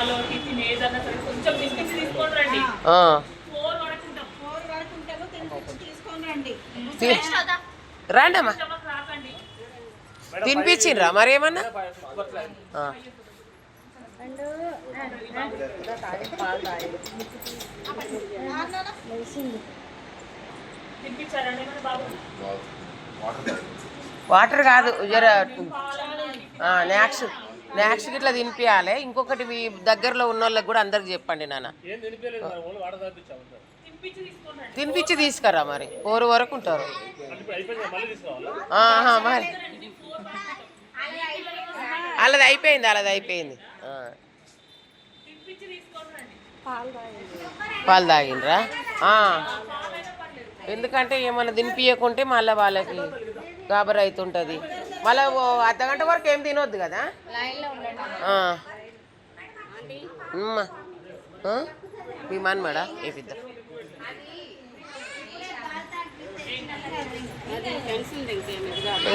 పాలు టిఫిన్ ఏదన్నా సరే కొంచెం బిస్కెట్స్ తీసుకొని రండి. 4 వరకు ఉంటాం. 4 వరకు ఉంటాము. తీసుకొని రండి. రాండమ్మా. తినిపించిండ్రా మరి ఏమన్నా? వాటర్ కాదు, జర స్నాక్స్ ఇట్లా తినిపించాలి. ఇంకొకటి మీ దగ్గరలో ఉన్న వాళ్ళకి కూడా అందరికి చెప్పండి నాన్న. తినిపించి తీసుకురా మరి. 4 వరకు ఉంటారు మరి. అలాది అయిపోయింది. పాలు తాగిండ్రా? ఎందుకంటే ఏమన్నా తినిపించకుంటే మళ్ళీ వాళ్ళకి గాబర్ అవుతుంటుంది. మళ్ళీ అర్ధగంట వరకు ఏం తినొద్దు కదా. మీ మన్మడా ఏపిద్దాం.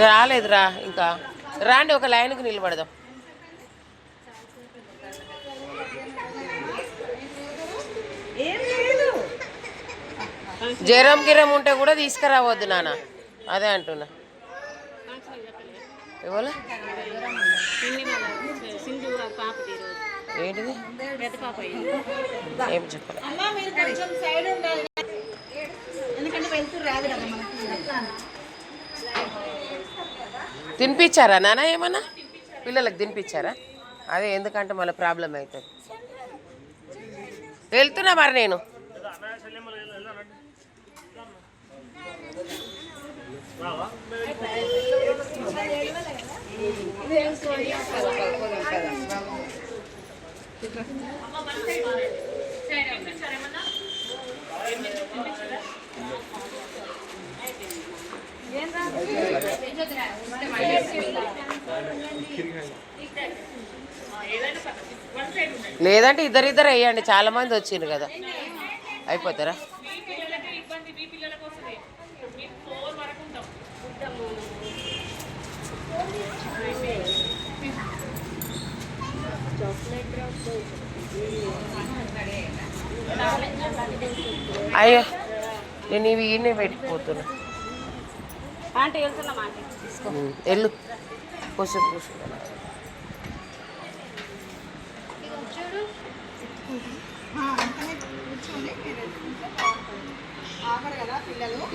రాలేదురా ఇంకా. రాండి, ఒక లైన్కి నిలబడదాం. జ్వరం గిరం ఉంటే కూడా తీసుకురావద్దు నాన్న, అదే అంటున్నా. ఎవరు ఏంటిది ఏం చెప్పాలి? తినిపించారా నాన్న? ఏమన్నా పిల్లలకు తినిపించారా? అదే, ఎందుకంటే మళ్ళీ ప్రాబ్లం అవుతుంది. వెళ్తున్నా మరి నేను. లేదంటే ఇద్దరిద్దరు వేయండి, చాలా మంది వచ్చిండ్రు కదా. అయిపోతారా? అయ్యో, నేను ఇవి ఈయనే పెట్టిపోతున్నా. వెళ్ళు, కూర్చో.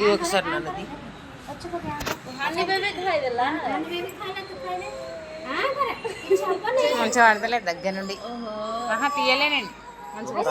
ఇది ఒకసారి నన్నది మంచిగా పడతలేదు దగ్గర నుండి. తీయలేనండి. మంచిగా